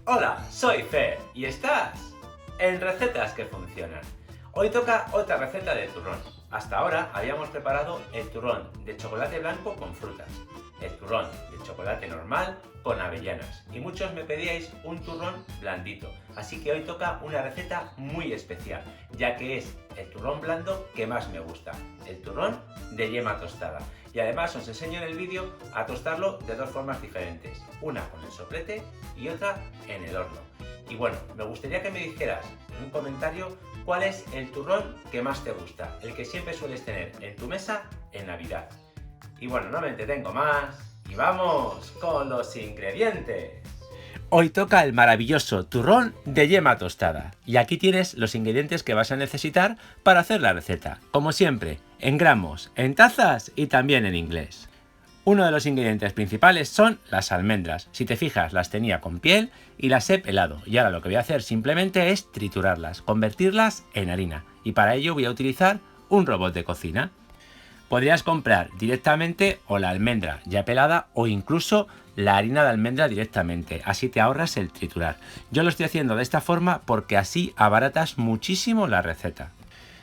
Hola, soy Fer y estás en Recetas que Funcionan. Hoy toca otra receta de turrón. Hasta ahora habíamos preparado el turrón de chocolate blanco con frutas, el turrón de chocolate normal con avellanas y muchos me pedíais un turrón blandito. Así que hoy toca una receta muy especial, ya que es el turrón blando que más me gusta, el turrón de yema tostada. Y además os enseño en el vídeo a tostarlo de dos formas diferentes, una con el soplete y otra en el horno. Y bueno, me gustaría que me dijeras en un comentario cuál es el turrón que más te gusta, el que siempre sueles tener en tu mesa en Navidad. Y bueno, no me entretengo más y vamos con los ingredientes. Hoy toca el maravilloso turrón de yema tostada. Y aquí tienes los ingredientes que vas a necesitar para hacer la receta. Como siempre, en gramos, en tazas y también en inglés. Uno de los ingredientes principales son las almendras. Si te fijas, las tenía con piel y las he pelado. Y ahora lo que voy a hacer simplemente es triturarlas, convertirlas en harina. Y para ello voy a utilizar un robot de cocina. Podrías comprar directamente o la almendra ya pelada o incluso la harina de almendra directamente, así te ahorras el triturar. Yo lo estoy haciendo de esta forma porque así abaratas muchísimo la receta.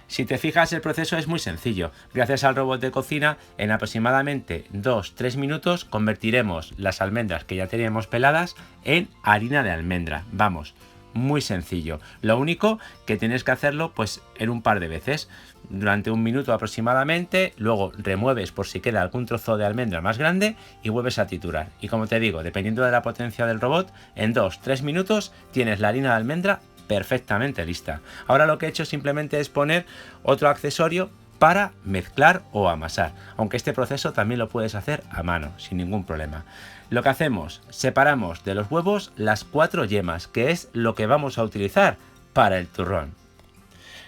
Si te fijas, el proceso es muy sencillo. Gracias al robot de cocina, en aproximadamente 2-3 minutos convertiremos las almendras que ya teníamos peladas en harina de almendra. Vamos, muy sencillo. Lo único que tienes que hacerlo pues en un par de veces, durante un minuto aproximadamente, luego remueves por si queda algún trozo de almendra más grande y vuelves a triturar. Y como te digo, dependiendo de la potencia del robot, en 2-3 minutos tienes la harina de almendra perfectamente lista. Ahora lo que he hecho simplemente es poner otro accesorio para mezclar o amasar, aunque este proceso también lo puedes hacer a mano sin ningún problema. Lo que hacemos, separamos de los huevos las 4 yemas, que es lo que vamos a utilizar para el turrón.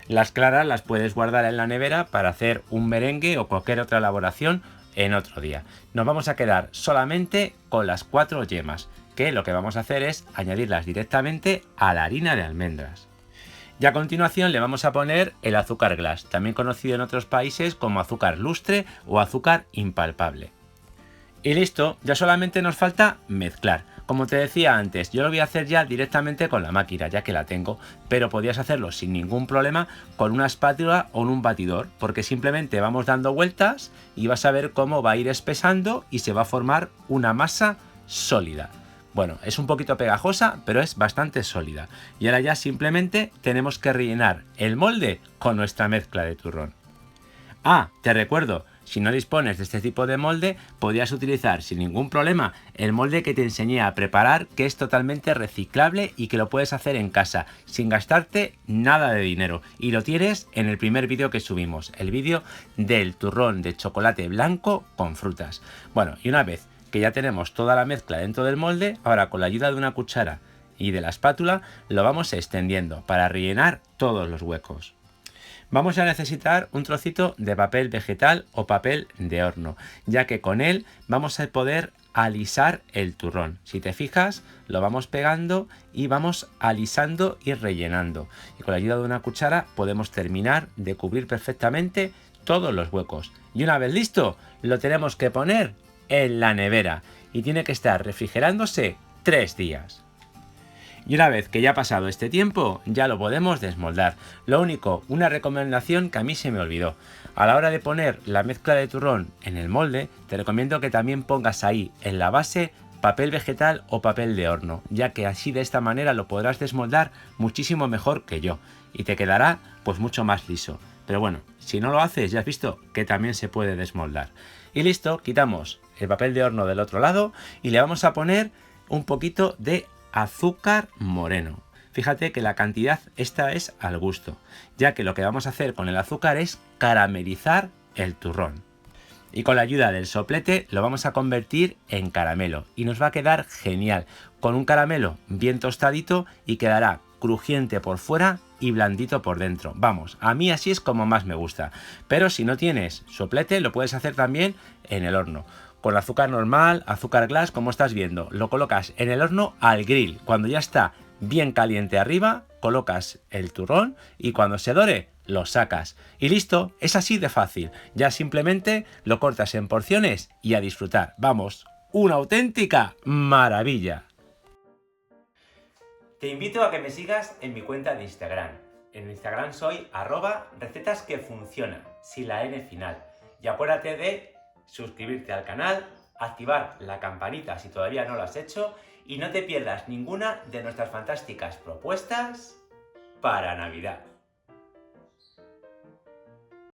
Las claras las puedes guardar en la nevera para hacer un merengue o cualquier otra elaboración en otro día. Nos vamos a quedar solamente con las 4 yemas, que lo que vamos a hacer es añadirlas directamente a la harina de almendras. Y a continuación le vamos a poner el azúcar glass, también conocido en otros países como azúcar lustre o azúcar impalpable. Y listo, ya solamente nos falta mezclar. Como te decía antes, yo lo voy a hacer ya directamente con la máquina, ya que la tengo, pero podías hacerlo sin ningún problema con una espátula o un batidor, porque simplemente vamos dando vueltas y vas a ver cómo va a ir espesando y se va a formar una masa sólida. Bueno, es un poquito pegajosa, pero es bastante sólida. Y ahora ya simplemente tenemos que rellenar el molde con nuestra mezcla de turrón. Ah, te recuerdo, si no dispones de este tipo de molde, podrías utilizar sin ningún problema el molde que te enseñé a preparar, que es totalmente reciclable y que lo puedes hacer en casa, sin gastarte nada de dinero. Y lo tienes en el primer vídeo que subimos, el vídeo del turrón de chocolate blanco con frutas. Bueno, y una vez que ya tenemos toda la mezcla dentro del molde, ahora con la ayuda de una cuchara y de la espátula lo vamos extendiendo para rellenar todos los huecos. Vamos a necesitar un trocito de papel vegetal o papel de horno, ya que con él vamos a poder alisar el turrón. Si te fijas, lo vamos pegando y vamos alisando y rellenando. Y con la ayuda de una cuchara podemos terminar de cubrir perfectamente todos los huecos. Y una vez listo, lo tenemos que poner en la nevera y tiene que estar refrigerándose 3 días. Y una vez que ya ha pasado este tiempo, ya lo podemos desmoldar. Lo único, una recomendación que a mí se me olvidó. A la hora de poner la mezcla de turrón en el molde, te recomiendo que también pongas ahí en la base papel vegetal o papel de horno, ya que así de esta manera lo podrás desmoldar muchísimo mejor que yo y te quedará pues mucho más liso. Pero bueno, si no lo haces, ya has visto que también se puede desmoldar. Y listo, quitamos el papel de horno del otro lado y le vamos a poner un poquito de azúcar moreno. Fíjate que la cantidad esta es al gusto, ya que lo que vamos a hacer con el azúcar es caramelizar el turrón. Y con la ayuda del soplete lo vamos a convertir en caramelo y nos va a quedar genial, con un caramelo bien tostadito y quedará crujiente por fuera y blandito por dentro. Vamos, a mí así es como más me gusta, pero si no tienes soplete lo puedes hacer también en el horno. Con azúcar normal, azúcar glass, como estás viendo, lo colocas en el horno al grill. Cuando ya está bien caliente arriba, colocas el turrón y cuando se dore, lo sacas. Y listo, es así de fácil. Ya simplemente lo cortas en porciones y a disfrutar. Vamos, una auténtica maravilla. Te invito a que me sigas en mi cuenta de Instagram. En Instagram soy @recetasquefuncionan, sin la N final. Y acuérdate de suscribirte al canal, activar la campanita si todavía no lo has hecho y no te pierdas ninguna de nuestras fantásticas propuestas para Navidad.